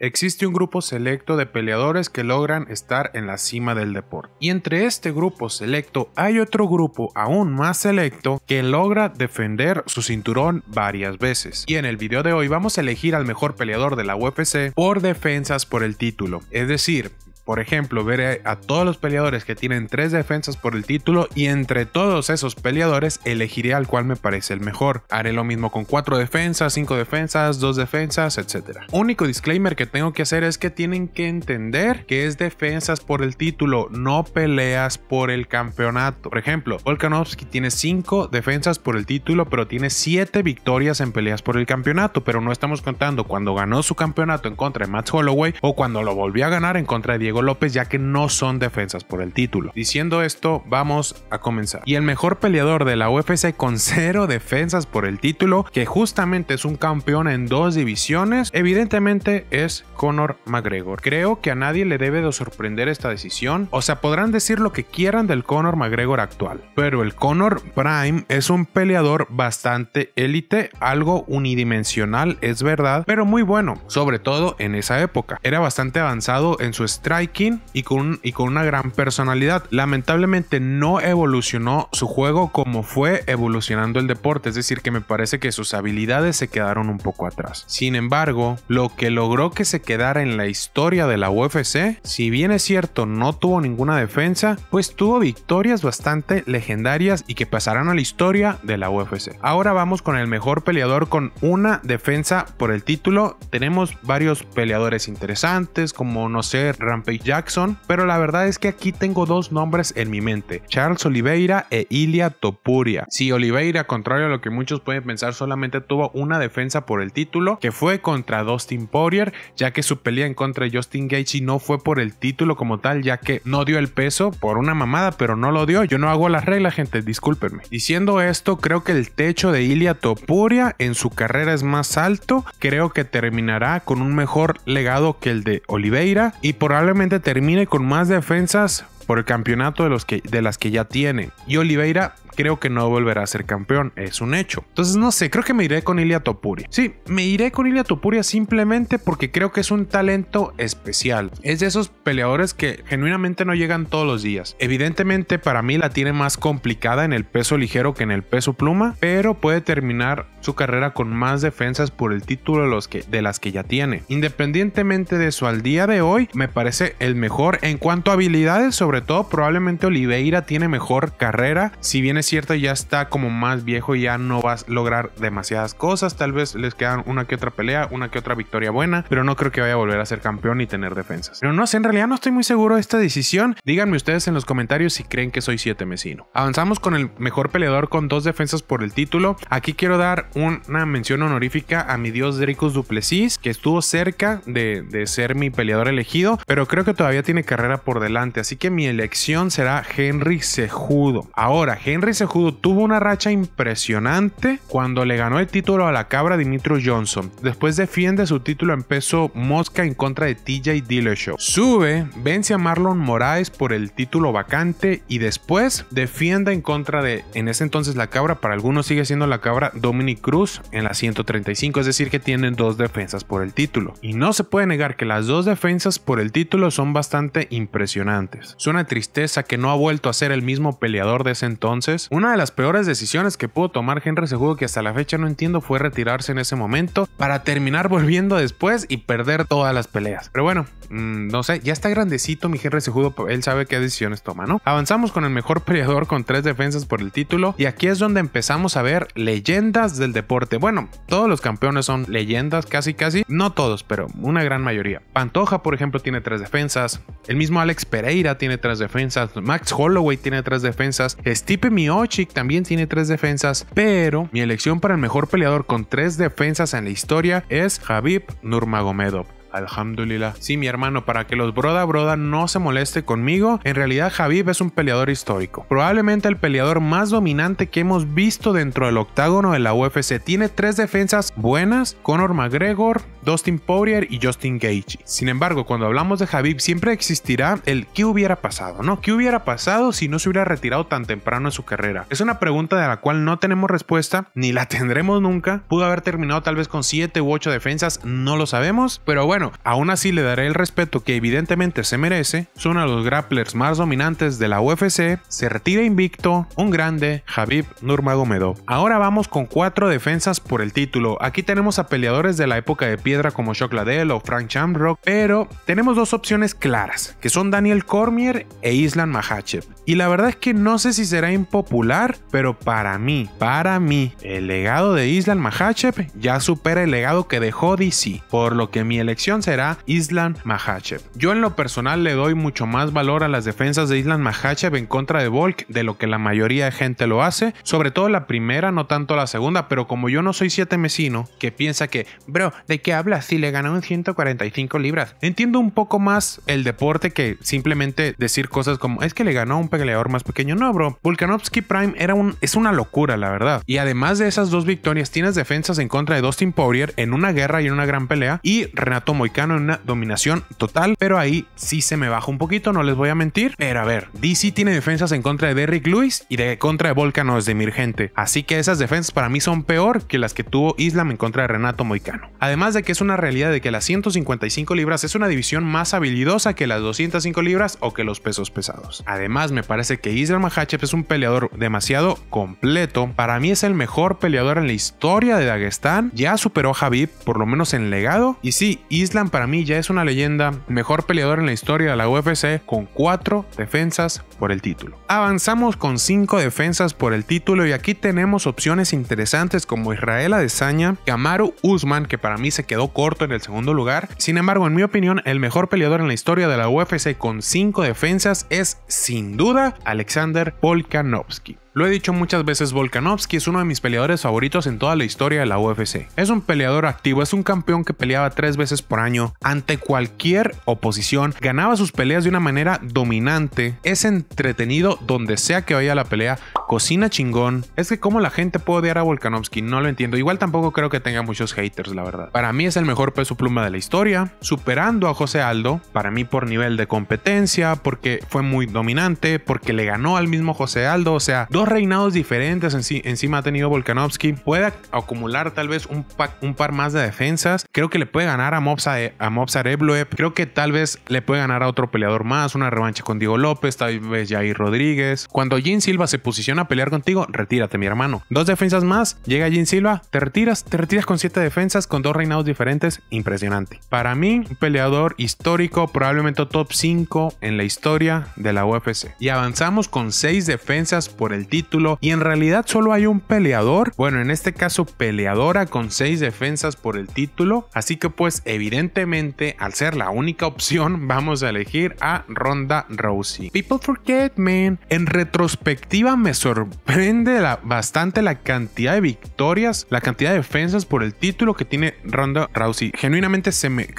Existe un grupo selecto de peleadores que logran estar en la cima del deporte. Y entre este grupo selecto hay otro grupo aún más selecto que logra defender su cinturón varias veces. Y en el video de hoy vamos a elegir al mejor peleador de la UFC por defensas por el título. Es decir, por ejemplo, veré a todos los peleadores que tienen 3 defensas por el título y entre todos esos peleadores elegiré al cual me parece el mejor. Haré lo mismo con 4 defensas, 5 defensas, 2 defensas, etc. Único disclaimer que tengo que hacer es que tienen que entender que es defensas por el título, no peleas por el campeonato. Por ejemplo, Volkanovski tiene 5 defensas por el título, pero tiene 7 victorias en peleas por el campeonato, pero no estamos contando cuando ganó su campeonato en contra de Max Holloway o cuando lo volvió a ganar en contra de Diego López, ya que no son defensas por el título. Diciendo esto, vamos a comenzar. Y el mejor peleador de la UFC con 0 defensas por el título, que justamente es un campeón en 2 divisiones, evidentemente es Conor McGregor. Creo que a nadie le debe de sorprender esta decisión. O sea, podrán decir lo que quieran del Conor McGregor actual, pero el Conor Prime es un peleador bastante élite, algo unidimensional, es verdad, pero muy bueno, sobre todo en esa época. Era bastante avanzado en su striking y con una gran personalidad. Lamentablemente no evolucionó su juego como fue evolucionando el deporte, es decir, que me parece que sus habilidades se quedaron un poco atrás. Sin embargo, lo que logró que se quedara en la historia de la UFC, si bien es cierto no tuvo ninguna defensa, pues tuvo victorias bastante legendarias y que pasarán a la historia de la UFC. Ahora vamos con el mejor peleador con una defensa por el título. Tenemos varios peleadores interesantes como, no sé, Rampage Jackson, pero la verdad es que aquí tengo 2 nombres en mi mente: Charles Oliveira e Ilia Topuria. Si Oliveira, contrario a lo que muchos pueden pensar, solamente tuvo una defensa por el título, que fue contra Dustin Poirier, ya que su pelea en contra de Justin Gaethje no fue por el título como tal, ya que no dio el peso por una mamada, pero no lo dio. Yo no hago las reglas, gente, discúlpenme. Diciendo esto, creo que el techo de Ilia Topuria en su carrera es más alto. Creo que terminará con un mejor legado que el de Oliveira y probablemente termine con más defensas por el campeonato de las que ya tiene. Y Oliveira creo que no volverá a ser campeón, es un hecho. Entonces no sé, creo que me iré con Ilia Topuria. Sí, me iré con Ilia Topuria simplemente porque creo que es un talento especial. Es de esos peleadores que genuinamente no llegan todos los días. Evidentemente para mí la tiene más complicada en el peso ligero que en el peso pluma, pero puede terminar su carrera con más defensas por el título de las que ya tiene. Independientemente de eso, al día de hoy me parece el mejor en cuanto a habilidades. Sobre todo probablemente Oliveira tiene mejor carrera, si bien es cierto ya está como más viejo y ya no va a lograr demasiadas cosas. Tal vez les quedan una que otra pelea, una que otra victoria buena, pero no creo que vaya a volver a ser campeón y tener defensas. Pero no sé, en realidad no estoy muy seguro de esta decisión. Díganme ustedes en los comentarios si creen que soy 7 mesino. Avanzamos con el mejor peleador con 2 defensas por el título. Aquí quiero dar una mención honorífica a mi dios Dricus du Plessis, que estuvo cerca de ser mi peleador elegido, pero creo que todavía tiene carrera por delante, así que mi elección será Henry Cejudo. Ahora, Henry Cejudo tuvo una racha impresionante cuando le ganó el título a la cabra Demetrious Johnson. Después defiende su título en peso mosca en contra de TJ Dillashaw. Sube, vence a Marlon Moraes por el título vacante y después defiende en contra de, en ese entonces la cabra, para algunos sigue siendo la cabra, Dominick Cruz en la 135, es decir que tienen 2 defensas por el título. Y no se puede negar que las 2 defensas por el título son bastante impresionantes. Es una tristeza que no ha vuelto a ser el mismo peleador de ese entonces. Una de las peores decisiones que pudo tomar Henry Cejudo, que hasta la fecha no entiendo, fue retirarse en ese momento para terminar volviendo después y perder todas las peleas. Pero bueno, no sé, ya está grandecito mi Henry Cejudo, él sabe qué decisiones toma, ¿no? Avanzamos con el mejor peleador con 3 defensas por el título y aquí es donde empezamos a ver leyendas del deporte. Bueno, todos los campeones son leyendas, casi, no todos, pero una gran mayoría. Pantoja, por ejemplo, tiene 3 defensas, el mismo Alex Pereira tiene 3 defensas, Max Holloway tiene 3 defensas, Stipe Miocic también tiene 3 defensas, pero mi elección para el mejor peleador con 3 defensas en la historia es Khabib Nurmagomedov. Alhamdulillah. Sí, mi hermano, para que los broda no se moleste conmigo, en realidad Khabib es un peleador histórico. Probablemente el peleador más dominante que hemos visto dentro del octágono de la UFC. Tiene 3 defensas buenas: Conor McGregor, Dustin Poirier y Justin Gaethje. Sin embargo, cuando hablamos de Khabib siempre existirá el ¿qué hubiera pasado? ¿No? ¿Qué hubiera pasado si no se hubiera retirado tan temprano en su carrera? Es una pregunta de la cual no tenemos respuesta, ni la tendremos nunca. Pudo haber terminado tal vez con 7 u 8 defensas, no lo sabemos, pero bueno, bueno, aún así le daré el respeto que evidentemente se merece. Es uno de los grapplers más dominantes de la UFC, se retira invicto, un grande, Khabib Nurmagomedov. Ahora vamos con 4 defensas por el título. Aquí tenemos a peleadores de la época de piedra como Chuck Liddell o Frank Shamrock, pero tenemos 2 opciones claras, que son Daniel Cormier e Islam Makhachev. Y la verdad es que no sé si será impopular, pero para mí, el legado de Islam Makhachev ya supera el legado que dejó DC, por lo que mi elección será Islam Makhachev. Yo en lo personal le doy mucho más valor a las defensas de Islam Makhachev en contra de Volk de lo que la mayoría de gente lo hace, sobre todo la primera, no tanto la segunda, pero como yo no soy 7 mesino, que piensa que, bro, ¿de qué hablas si le ganó en 145 libras? Entiendo un poco más el deporte que simplemente decir cosas como, es que le ganó a un peleador más pequeño. No, bro, Volkanovski Prime es una locura, la verdad. Y además de esas 2 victorias, tienes defensas en contra de Dustin Poirier en una guerra y en una gran pelea, y Renato Moicano en una dominación total, pero ahí sí se me baja un poquito, no les voy a mentir. Pero a ver, DC tiene defensas en contra de Derrick Lewis y de contra de Volkanovski, gente. Así que esas defensas para mí son peor que las que tuvo Islam en contra de Renato Moicano. Además de que es una realidad de que las 155 libras es una división más habilidosa que las 205 libras o que los pesos pesados. Además, me parece que Islam Makhachev es un peleador demasiado completo. Para mí es el mejor peleador en la historia de Daguestán. Ya superó a Khabib, por lo menos en legado. Y sí, Islam para mí ya es una leyenda. Mejor peleador en la historia de la UFC con 4 defensas por el título. Avanzamos con 5 defensas por el título y aquí tenemos opciones interesantes como Israel Adesanya, Kamaru Usman, que para mí se quedó corto en el segundo lugar. Sin embargo, en mi opinión, el mejor peleador en la historia de la UFC con 5 defensas es sin duda Alexander Volkanovski. Lo he dicho muchas veces, Volkanovski es uno de mis peleadores favoritos en toda la historia de la UFC. Es un peleador activo, es un campeón que peleaba 3 veces por año ante cualquier oposición, ganaba sus peleas de una manera dominante, es entretenido donde sea que vaya la pelea, cocina chingón. Es que cómo la gente puede odiar a Volkanovski, no lo entiendo. Igual tampoco creo que tenga muchos haters, la verdad. Para mí es el mejor peso pluma de la historia, superando a José Aldo, para mí por nivel de competencia, porque fue muy dominante, porque le ganó al mismo José Aldo, o sea, 2 reinados diferentes encima ha tenido Volkanovski. Puede acumular tal vez un par más de defensas. Creo que le puede ganar a Movsar Evloev. Creo que tal vez le puede ganar a otro peleador más, una revancha con Diego López, tal vez Jair Rodríguez. Cuando Gene Silva se posiciona a pelear contigo, retírate, mi hermano. 2 defensas más, llega Gene Silva, te retiras con 7 defensas, con 2 reinados diferentes. Impresionante. Para mí, un peleador histórico, probablemente top 5 en la historia de la UFC. Y avanzamos con 6 defensas por el título, y en realidad solo hay un peleador, bueno, en este caso peleadora con 6 defensas por el título, así que pues evidentemente al ser la única opción vamos a elegir a Ronda Rousey. People forget, man. En retrospectiva me sorprende bastante la cantidad de victorias, la cantidad de defensas por el título que tiene Ronda Rousey. Genuinamente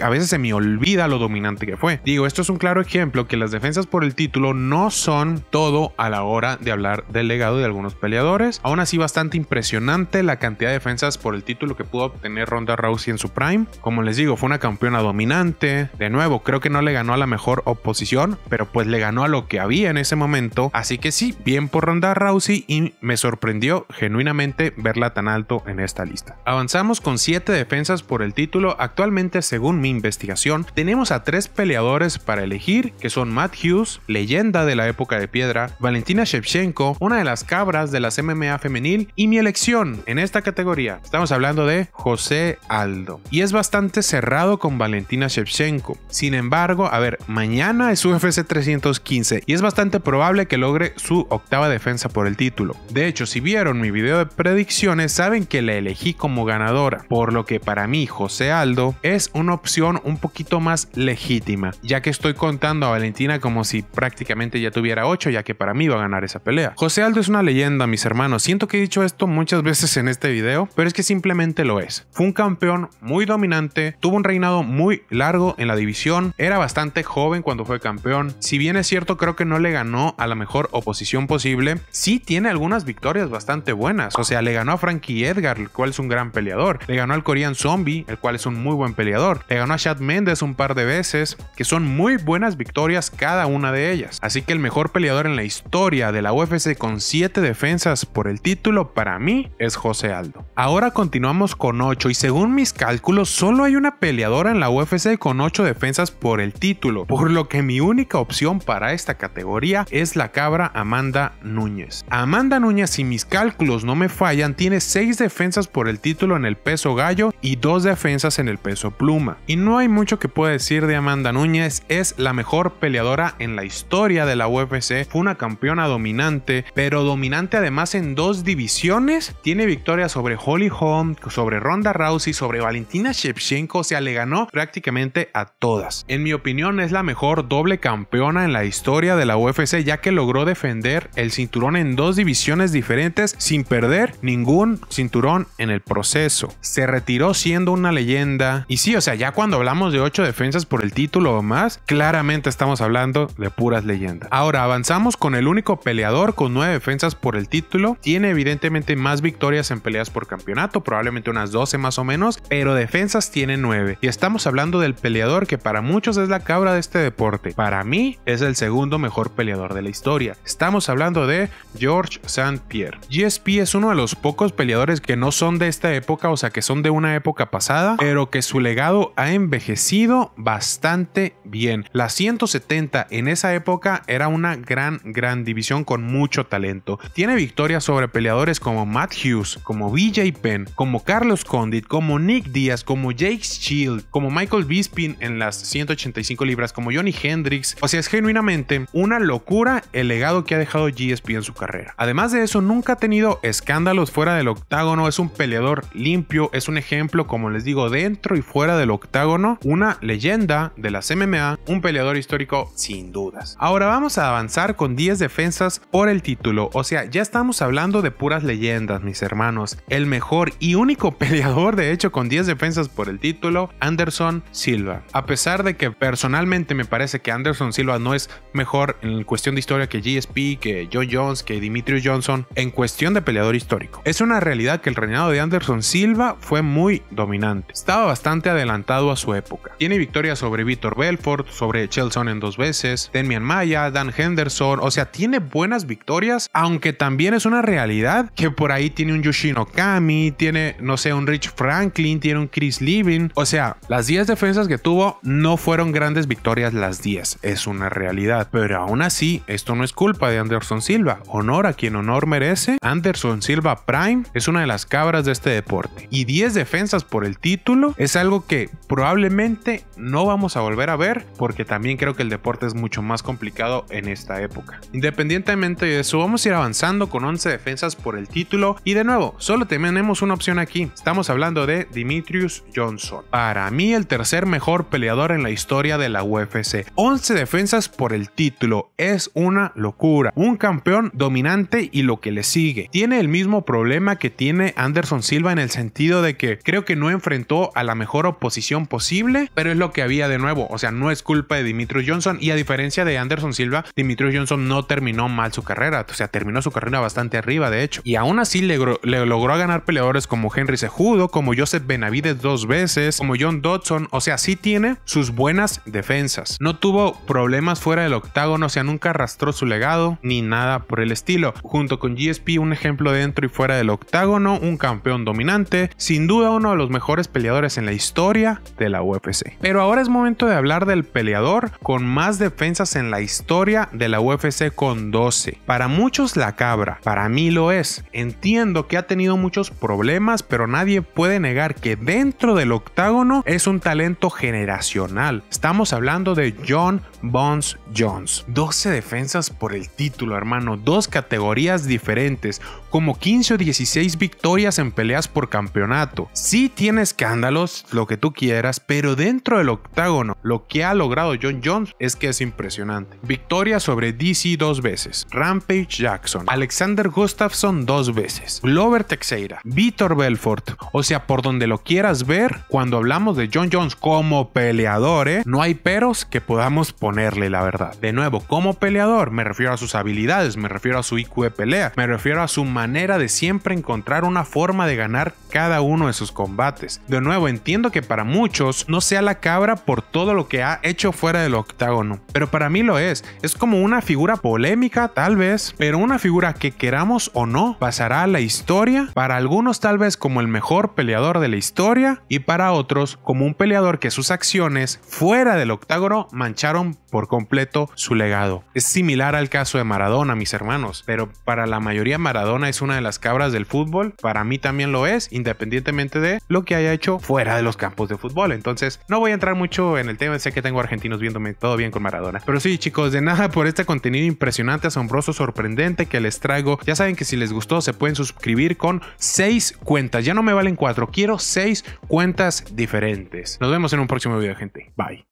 a veces se me olvida lo dominante que fue. Digo, esto es un claro ejemplo que las defensas por el título no son todo a la hora de hablar del legado de algunos peleadores. Aún así, bastante impresionante la cantidad de defensas por el título que pudo obtener Ronda Rousey en su prime. Como les digo, fue una campeona dominante. De nuevo, creo que no le ganó a la mejor oposición, pero pues le ganó a lo que había en ese momento. Así que sí, bien por Ronda Rousey, y me sorprendió genuinamente verla tan alto en esta lista. Avanzamos con 7 defensas por el título. Actualmente, según mi investigación, tenemos a 3 peleadores para elegir, que son Matt Hughes, leyenda de la época de piedra, Valentina Shevchenko, una de las cabras de las MMA femenil, y mi elección en esta categoría. Estamos hablando de José Aldo. Y es bastante cerrado con Valentina Shevchenko. Sin embargo, a ver, mañana es UFC 315 y es bastante probable que logre su 8ª defensa por el título. De hecho, si vieron mi video de predicciones, saben que la elegí como ganadora, por lo que para mí José Aldo es una opción un poquito más legítima, ya que estoy contando a Valentina como si prácticamente ya tuviera 8, ya que para mí va a ganar esa pelea. José Aldo es una leyenda, mis hermanos. Siento que he dicho esto muchas veces en este video, pero es que simplemente lo es. Fue un campeón muy dominante, tuvo un reinado muy largo en la división, era bastante joven cuando fue campeón. Si bien es cierto, creo que no le ganó a la mejor oposición posible, sí sí tiene algunas victorias bastante buenas. O sea, le ganó a Frankie Edgar, el cual es un gran peleador. Le ganó al Korean Zombie, el cual es un muy buen peleador. Le ganó a Chad Mendes un par de veces, que son muy buenas victorias cada una de ellas. Así que el mejor peleador en la historia de la UFC con 7 defensas por el título para mí es José Aldo. Ahora continuamos con 8 y según mis cálculos solo hay una peleadora en la UFC con 8 defensas por el título, por lo que mi única opción para esta categoría es la cabra Amanda Núñez. Amanda Núñez, si mis cálculos no me fallan, tiene 6 defensas por el título en el peso gallo y 2 defensas en el peso pluma. Y no hay mucho que pueda decir de Amanda Núñez, es la mejor peleadora en la historia de la UFC, fue una campeona dominante, pero dominante además en 2 divisiones, tiene victorias sobre Holly Holm, sobre Ronda Rousey, sobre Valentina Shevchenko, o sea, le ganó prácticamente a todas. En mi opinión es la mejor doble campeona en la historia de la UFC, ya que logró defender el cinturón en 2 divisiones diferentes sin perder ningún cinturón en el proceso. Se retiró siendo una leyenda y sí, o sea, ya cuando hablamos de 8 defensas por el título o más, claramente estamos hablando de puras leyendas. Ahora avanzamos con el único peleador con 9 defensas por el título. Tiene evidentemente más victorias en peleas por campeonato, probablemente unas 12 más o menos, pero defensas tiene 9. Y estamos hablando del peleador que para muchos es la cabra de este deporte. Para mí es el segundo mejor peleador de la historia. Estamos hablando de Georges St-Pierre. GSP es uno de los pocos peleadores que no son de esta época, o sea que son de una época pasada, pero que su legado ha envejecido bastante bien. La 170 en esa época era una gran división con mucho talento. Tiene victorias sobre peleadores como Matt Hughes, como BJ Penn, como Carlos Condit, como Nick Diaz, como Jake Shield, como Michael Bisping en las 185 libras, como Johnny Hendricks. O sea, es genuinamente una locura el legado que ha dejado GSP en su carrera. Además de eso, nunca ha tenido escándalos fuera del octágono, es un peleador limpio, es un ejemplo, como les digo, dentro y fuera del octágono, una leyenda de las MMA, un peleador histórico sin dudas. Ahora vamos a avanzar con 10 defensas por el título, o sea, ya estamos hablando de puras leyendas, mis hermanos. El mejor y único peleador, de hecho, con 10 defensas por el título, Anderson Silva. A pesar de que personalmente me parece que Anderson Silva no es mejor en cuestión de historia que GSP, que Joe Jones, que Demetrius Johnson, en cuestión de peleador histórico. Es una realidad que el reinado de Anderson Silva fue muy dominante. Estaba bastante adelantado a su época. Tiene victorias sobre Vitor Belfort, sobre Chelson en 2 veces, Demian Maia, Dan Henderson, o sea, tiene buenas victorias, aunque también es una realidad que por ahí tiene un Yushin Okami, tiene, no sé, un Rich Franklin, tiene un Chris Lieben, o sea, las 10 defensas que tuvo no fueron grandes victorias las 10, es una realidad, pero aún así, esto no es culpa de Anderson Silva, honor a quien honor merece. Anderson Silva Prime es una de las cabras de este deporte, y 10 defensas por el título es algo que probablemente no vamos a volver a ver, porque también creo que el deporte es mucho más complicado en esta época. Independientemente de eso, vamos a ir avanzando con 11 defensas por el título, y de nuevo, solo tenemos una opción aquí. Estamos hablando de Demetrius Johnson. Para mí, el tercer mejor peleador en la historia de la UFC. 11 defensas por el título. Es una locura. Un campeón dominante y lo que le sigue. Tiene el mismo problema que tiene Anderson Silva en el sentido de que creo que no enfrentó a la mejor oposición posible, pero es lo que había de nuevo. O sea, no es culpa de Demetrius Johnson, y a diferencia de Anderson Silva, Demetrius Johnson no terminó mal su carrera. O sea, terminó su carrera bastante arriba, de hecho. Y aún así le logró ganar peleadores como Henry Cejudo, como Joseph Benavidez 2 veces, como John Dodson. O sea, sí tiene sus buenas defensas. No tuvo problemas fuera del octágono, o sea, nunca arrastró su legado ni nada por el estilo. Junto con GSP, un ejemplo dentro y fuera del octágono, un campeón dominante, sin duda uno de los mejores peleadores en la historia de la UFC. Pero ahora es momento de hablar del peleador con más defensas en la historia de la UFC, con 12. Para muchos la cabra, para mí lo es. Entiendo que ha tenido muchos problemas, pero nadie puede negar que dentro del octágono es un talento generacional. Estamos hablando de Jon Bones Jones. 12 defensas por el título, hermano. 2 categorías diferentes. como 15 o 16 victorias en peleas por campeonato. Sí tiene escándalos, lo que tú quieras, pero dentro del octágono, lo que ha logrado Jon Jones es que es impresionante. Victoria sobre DC 2 veces, Rampage Jackson, Alexander Gustafsson 2 veces, Glover Teixeira, Vitor Belfort. O sea, por donde lo quieras ver, cuando hablamos de Jon Jones como peleador, no hay peros que podamos ponerle, la verdad. De nuevo, como peleador, me refiero a sus habilidades, me refiero a su IQ de pelea, me refiero a su manera de siempre encontrar una forma de ganar cada uno de sus combates. De nuevo, entiendo que para muchos no sea la cabra por todo lo que ha hecho fuera del octágono, pero para mí lo es. Es como una figura polémica, tal vez, pero una figura que queramos o no, pasará a la historia, para algunos tal vez como el mejor peleador de la historia y para otros como un peleador que sus acciones fuera del octágono mancharon por completo su legado. Es similar al caso de Maradona, mis hermanos, pero para la mayoría Maradona es una de las cabras del fútbol, para mí también lo es, independientemente de lo que haya hecho fuera de los campos de fútbol. Entonces no voy a entrar mucho en el tema, sé que tengo argentinos viéndome, todo bien con Maradona, pero sí, chicos, de nada por este contenido impresionante, asombroso, sorprendente que les traigo. Ya saben que si les gustó se pueden suscribir con 6 cuentas, ya no me valen 4, quiero 6 cuentas diferentes. Nos vemos en un próximo video, gente. Bye.